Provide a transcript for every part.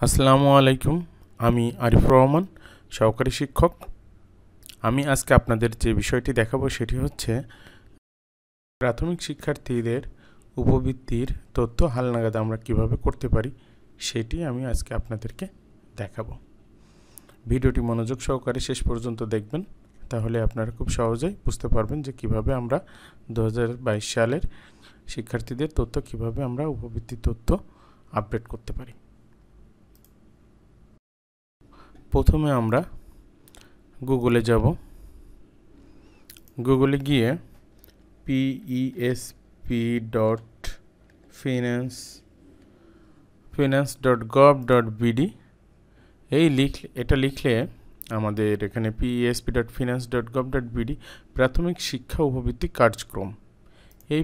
আসসালামু আলাইকুম। আমি আরিফুর রহমান, সহকারী শিক্ষক। আমি আজকে আপনাদের যে বিষয়টি দেখাবো সেটি হচ্ছে প্রাথমিক শিক্ষার্থীদের উপবৃত্তির তথ্য হালনাগাদ আমরা কিভাবে করতে পারি সেটি আমি আজকে আপনাদেরকে দেখাবো। ভিডিওটি মনোযোগ সহকারে শেষ পর্যন্ত দেখবেন, তাহলে আপনারা খুব সহজেই বুঝতে পারবেন যে কিভাবে আমরা 2022 সালের শিক্ষার্থীদের তথ্য কিভাবে আমরা উপবৃত্তির তথ্য আপডেট করতে পারি। প্রথমে আমরা গুগলে যাব। গুগলে গিয়ে pesp.finance.gov.bd এটা লিখলে আমাদের এখানে pesp.finance.gov.bd প্রাথমিক শিক্ষা উপবৃত্তি কার্যক্রম, এই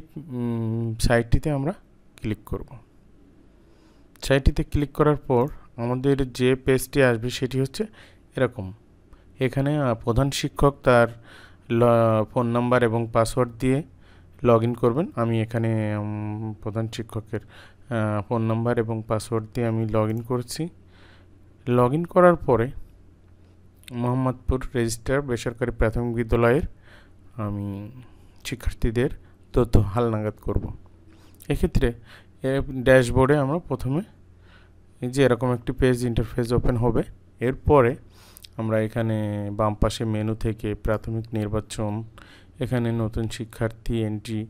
সাইটটিতে আমরা ক্লিক করব। সাইটটিতে ক্লিক করার পর আমাদের যে পেজটি আসবে সেটি হচ্ছে এরকম। এখানে প্রধান শিক্ষক তার ফোন নাম্বার এবং পাসওয়ার্ড দিয়ে লগ ইন করবেন। আমি এখানে প্রধান শিক্ষকের ফোন নাম্বার এবং পাসওয়ার্ড দিয়ে আমি লগ ইন করছি। লগ ইন করার পরে মোহাম্মদপুর রেজিস্ট্রার বেসরকারি প্রাথমিক বিদ্যালয়ের আমি শিক্ষার্থীদের তথ্য হালনাগাদ করব। এক্ষেত্রে ড্যাশবোর্ডে আমরা প্রথমে এই যে এরকম একটি পেজ ইন্টারফেস ওপেন হবে। এরপরে আমরা এখানে বাম পাশে মেনু থেকে প্রাথমিক নির্বাচন, এখানে নতুন শিক্ষার্থী এন্ট্রি,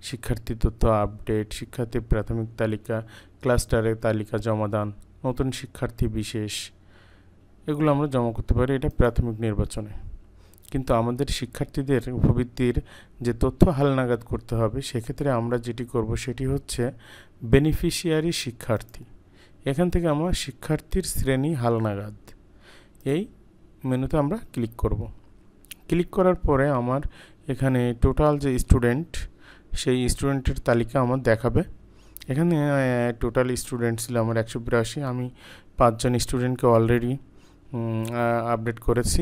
শিক্ষার্থী তথ্য আপডেট, শিক্ষার্থী প্রাথমিক তালিকা, ক্লাস্টারের তালিকা জমাদান, নতুন শিক্ষার্থী বিশেষ, এগুলো আমরা জমা করতে পারি এটা প্রাথমিক নির্বাচনে। কিন্তু আমাদের শিক্ষার্থীদের উপবৃত্তির যে তথ্য হালনাগাদ করতে হবে সেক্ষেত্রে আমরা যেটি করব সেটি হচ্ছে বেনিফিশিয়ারি শিক্ষার্থী। এখান থেকে আমরা শিক্ষার্থীর শ্রেণী হালনাগাদ এই মেনুতে আমরা ক্লিক করব। ক্লিক করার পরে আমার এখানে টোটাল যে স্টুডেন্ট, সেই স্টুডেন্টের তালিকা আমার দেখাবে। এখানে টোটাল স্টুডেন্ট ছিল আমার 182। আমি 5 জন স্টুডেন্টকে অলরেডি আপডেট করেছি।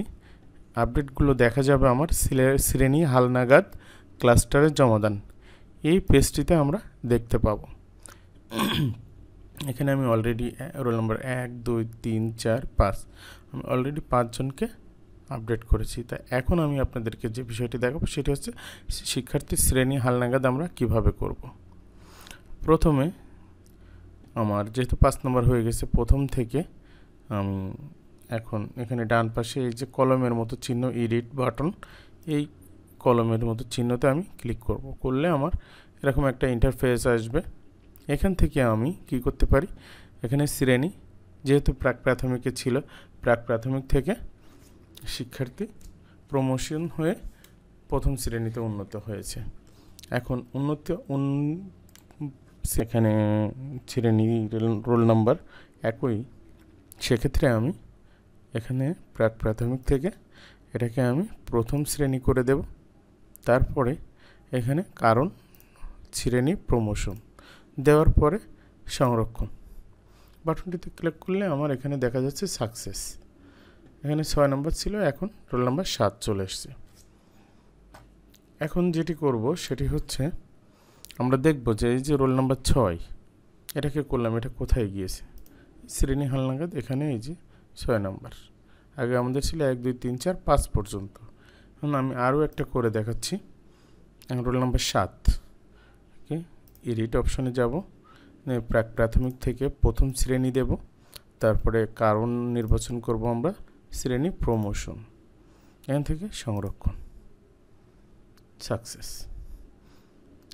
আপডেটগুলো দেখা যাবে আমার শ্রেণী হালনাগাদ ক্লাস্টারের জমাদান, এই পেজটিতে আমরা দেখতে পাবো। এখানে আমি অলরেডি রোল নম্বর 1, 2, 3, 4, 5 আমি অলরেডি 5 জনকে আপডেট করেছি। তা এখন আমি আপনাদেরকে যে বিষয়টি দেখাবো সেটি হচ্ছে শিক্ষার্থীর শ্রেণী হালনাগাদ আমরা কিভাবে করব। প্রথমে আমার যেহেতু 5 নম্বর হয়ে গেছে, প্রথম থেকে আমি এখন এখানে ডান পাশে এই যে কলমের মতো চিহ্ন এডিট বাটন, এই কলমের মতো চিহ্নতে আমি ক্লিক করব। করলে আমার এরকম একটা ইন্টারফেস আসবে। এখান থেকে আমি কি করতে পারি, এখানে শ্রেণী যেহেতু প্রাক প্রাথমিকে ছিল, প্রাক প্রাথমিক থেকে শিক্ষার্থী প্রমোশন হয়ে প্রথম শ্রেণীতে উন্নত হয়েছে। এখন সেখানে শ্রেণী রোল নাম্বার একই, সেক্ষেত্রে আমি এখানে প্রাক প্রাথমিক থেকে এটাকে আমি প্রথম শ্রেণী করে দেব। তারপরে এখানে কারণ শ্রেণী প্রমোশন দেওয়ার পরে সংরক্ষণ বাটনটিতে ক্লিক করলে আমার এখানে দেখা যাচ্ছে সাকসেস। এখানে 6 নম্বর ছিল, এখন রোল নাম্বার 7 চলে এসছে। এখন যেটি করব সেটি হচ্ছে আমরা দেখব যে এই যে রোল নাম্বার 6 এটাকে করলাম, এটা কোথায় গিয়েছে। শ্রেণী হালনাগাদ এখানে এই যে 6 নম্বর, আগে আমাদের ছিল 1, 2, 3, 4, 5 পর্যন্ত। এখন আমি আরও একটা করে দেখাচ্ছি। এখন রোল নাম্বার 7 ওকে, এডিট অপশনে যাব, প্রাক প্রাথমিক থেকে প্রথম শ্রেণী দেব, তারপরে কারণ নির্বাচন করব আমরা শ্রেণী প্রমোশন, এখান থেকে সংরক্ষণ, সাকসেস।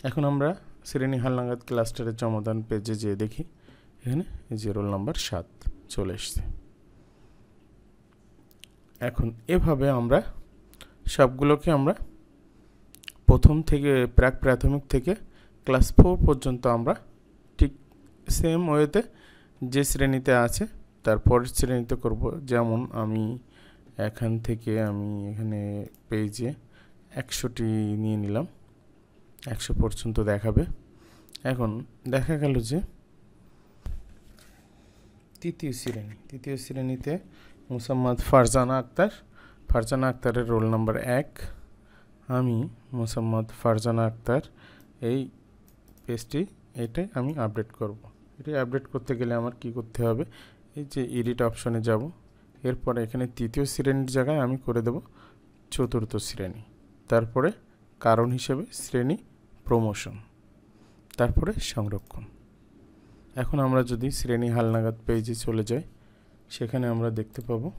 এখন আমরা শ্রেণী হালনাগাদ ক্লাস্টারের জমাদান পেজে যেয়ে দেখি, এখানে এই যে রোল নাম্বার 7 চলে এসছে। এখন এভাবে আমরা সবগুলোকে আমরা প্রথম থেকে প্রাক প্রাথমিক থেকে ক্লাস 4 পর্যন্ত আমরা ঠিক সেম ওয়েতে যে শ্রেণীতে আছে তারপরের শ্রেণীতে করব। যেমন আমি এখান থেকে আমি এখানে পেজে 100টি নিয়ে নিলাম, 100 পর্যন্ত দেখাবে। এখন দেখা গেল যে তৃতীয় শ্রেণীতে মোসাম্মদ ফারজানা আক্তারের রোল নাম্বার 1। আমি মোসাম্মদ ফারজানা আক্তার এই পেজটি এটাই আমি আপডেট করব। এটি আপডেট করতে গেলে আমার কি করতে হবে, এই যে এডিট অপশনে যাব, এরপরে এখানে তৃতীয় শ্রেণীর জায়গায় আমি করে দেব চতুর্থ শ্রেণী, তারপরে কারণ হিসেবে শ্রেণী প্রমোশন, তারপরে সংরক্ষণ। এখন আমরা যদি শ্রেণী হালনাগাদ পেজে চলে যাই, সেখানে আমরা দেখতে পাবো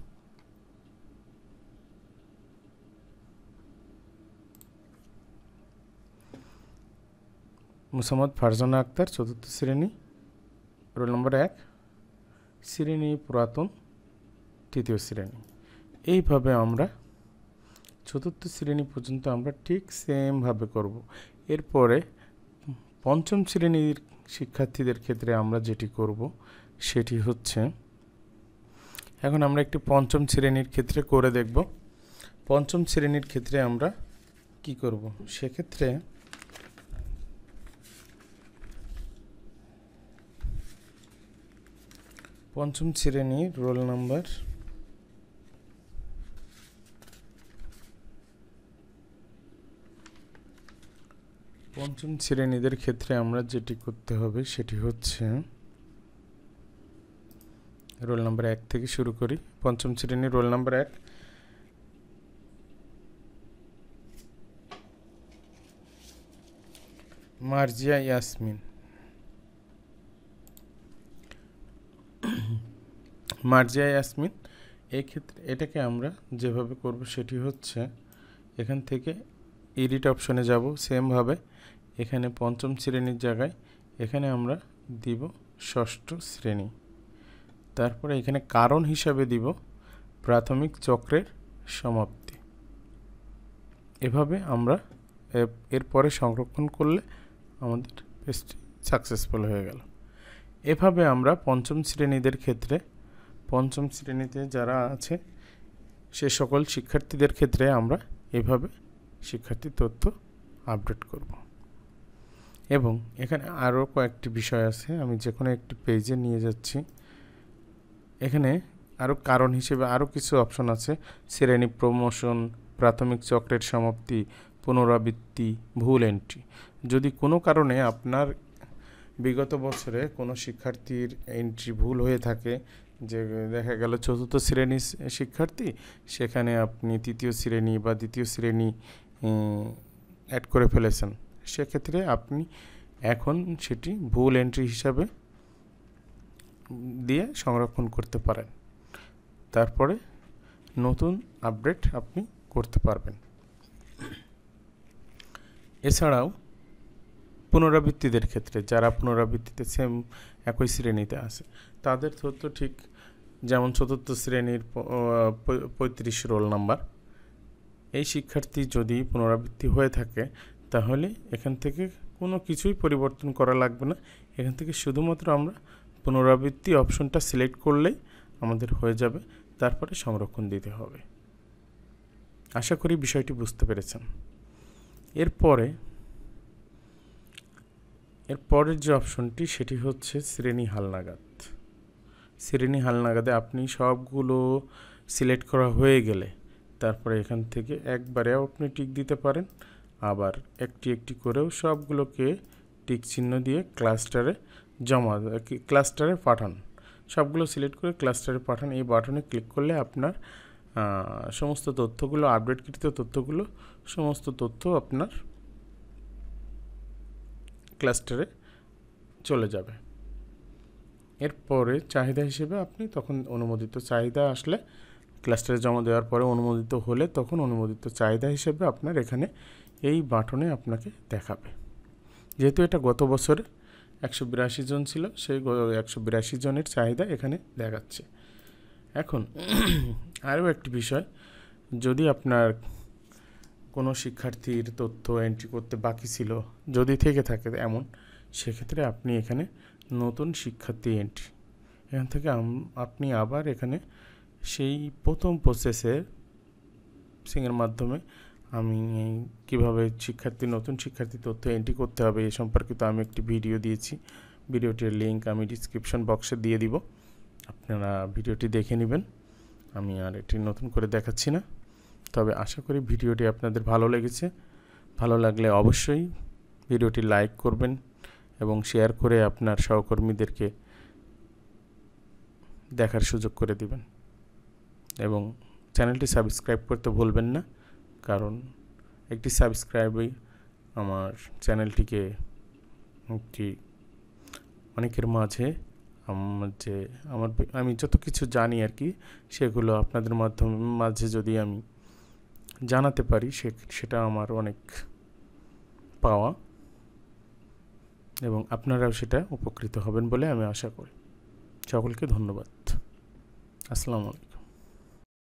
মোসাম্মদ ফারজানা আক্তার, চতুর্থ শ্রেণী, রোল নম্বর 1, শ্রেণী পুরাতন, তৃতীয় শ্রেণী। এইভাবে আমরা চতুর্থ শ্রেণী পর্যন্ত আমরা ঠিক সেমভাবে করব। এরপরে পঞ্চম শ্রেণীর শিক্ষার্থীদের ক্ষেত্রে আমরা যেটি করব সেটি হচ্ছে, এখন আমরা একটি পঞ্চম শ্রেণীর ক্ষেত্রে করে দেখব। পঞ্চম শ্রেণীর ক্ষেত্রে আমরা কি করব, সেক্ষেত্রে পঞ্চম শ্রেণীর রোল নাম্বার পঞ্চম শ্রেণীদের ক্ষেত্রে আমরা যেটি করতে হবে সেটি হচ্ছে রোল নাম্বার 1 থেকে শুরু করি। পঞ্চম শ্রেণীর রোল নাম্বার 1, মার্জিয়া ইয়াসমিন। মার্জিয়া ইয়াসমিন, এই ক্ষেত্রে এটাকে আমরা যেভাবে করব সেটি হচ্ছে, এখান থেকে এডিট অপশনে যাব, সেমভাবে এখানে পঞ্চম শ্রেণীর জায়গায় এখানে আমরা দিব ষষ্ঠ শ্রেণী, তারপরে এখানে কারণ হিসাবে দিব প্রাথমিক চক্রের সমাপ্তি। এভাবে আমরা এরপরে সংরক্ষণ করলে আমাদের পেজটি সাকসেসফুল হয়ে গেল। এভাবে আমরা পঞ্চম শ্রেণীদের ক্ষেত্রে, পঞ্চম শ্রেণীতে যারা আছে সে সকল শিক্ষার্থীদের ক্ষেত্রে আমরা এভাবে শিক্ষার্থীর তথ্য আপডেট করব। এবং এখানে আরও কয়েকটি বিষয় আছে, আমি যে কোনো একটি পেজে নিয়ে যাচ্ছি। এখানে আরও কারণ হিসেবে আরও কিছু অপশন আছে, শ্রেণী প্রমোশন, প্রাথমিক চক্রের সমাপ্তি, পুনরাবৃত্তি, ভুল এন্ট্রি। যদি কোনো কারণে আপনার বিগত বছরে কোনো শিক্ষার্থীর এন্ট্রি ভুল হয়ে থাকে, যে দেখা গেল চতুর্থ শ্রেণীর শিক্ষার্থী, সেখানে আপনি তৃতীয় শ্রেণী বা দ্বিতীয় শ্রেণী অ্যাড করে ফেলেছেন, সেক্ষেত্রে আপনি এখন সেটি ভুল এন্ট্রি হিসাবে দিয়ে সংরক্ষণ করতে পারেন, তারপরে নতুন আপডেট আপনি করতে পারবেন। এছাড়াও পুনরাবৃত্তিদের ক্ষেত্রে, যারা পুনরাবৃত্তিতে সেম একই শ্রেণীতে আছে, তাদের তথ্য ঠিক যেমন চতুর্থ শ্রেণীর 35 রোল নাম্বার, এই শিক্ষার্থী যদি পুনরাবৃত্তি হয়ে থাকে তাহলে এখান থেকে কোনো কিছুই পরিবর্তন করা লাগবে না। এখান থেকে শুধুমাত্র আমরা পুনরাবৃত্তি অপশনটা সিলেক্ট করলেই আমাদের হয়ে যাবে, তারপরে সংরক্ষণ দিতে হবে। আশা করি বিষয়টি বুঝতে পেরেছেন। এরপরের যে অপশনটি সেটি হচ্ছে শ্রেণী হালনাগাদ। শ্রেণী হালনাগাদে আপনি সবগুলো সিলেক্ট করা হয়ে গেলে তারপরে এখান থেকে একবারেও আপনি টিক দিতে পারেন, আবার একটি একটি করেও সবগুলোকে টিক চিহ্ন দিয়ে ক্লাস্টারে পাঠান। সবগুলো সিলেক্ট করে ক্লাস্টারে পাঠান। এই বাটনে ক্লিক করলে আপনার সমস্ত তথ্যগুলো, আপডেটকৃত তথ্যগুলো, সমস্ত তথ্য আপনার ক্লাস্টারে চলে যাবে। এরপরে চাহিদা হিসেবে আপনি তখন অনুমোদিত চাহিদা আসলে ক্লাস্টারে জমা দেওয়ার পরে অনুমোদিত হলে তখন অনুমোদিত চাহিদা হিসেবে আপনার এখানে এই বাটনে আপনাকে দেখাবে। যেহেতু এটা গত বছরে 182 জন ছিল, সেই 182 জনের চাহিদা এখানে দেখাচ্ছে। এখন আরও একটি বিষয়, যদি আপনার কোনো শিক্ষার্থীর তথ্য এন্ট্রি করতে বাকি ছিল, যদি থেকে থাকে এমন, সেক্ষেত্রে আপনি এখানে নতুন শিক্ষার্থী এন্ট্রি, এখান থেকে আপনি আবার এখানে সেই প্রথম প্রসেসের মাধ্যমে আমি কিভাবে নতুন শিক্ষার্থী তথ্য এন্ট্রি করতে হবে এ সম্পর্কিত আমি একটি ভিডিও দিয়েছি। ভিডিওটির লিঙ্ক আমি ডিসক্রিপশন বক্সে দিয়ে দিব, আপনারা ভিডিওটি দেখে নেবেন। আমি আর এটি নতুন করে দেখাচ্ছি না, তবে আশা করি ভিডিওটি আপনাদের ভালো লেগেছে। ভালো লাগলে অবশ্যই ভিডিওটি লাইক করবেন এবং শেয়ার করে আপনার সহকর্মীদেরকে দেখার সুযোগ করে দিবেন এবং চ্যানেলটি সাবস্ক্রাইব করতে ভুলবেন না, কারণ একটি সাবস্ক্রাইবই আমার চ্যানেলটিকে একটি অনেকের মাঝে আমি যত কিছু জানি আর কি, সেগুলো আপনাদের মাঝে যদি আমি জানাতে পারি, সেটা আমার অনেক পাওয়া, এবং আপনারাও সেটা উপকৃত হবেন বলে আমি আশা করি। সকলকে ধন্যবাদ। আসসালামু আলাইকুম।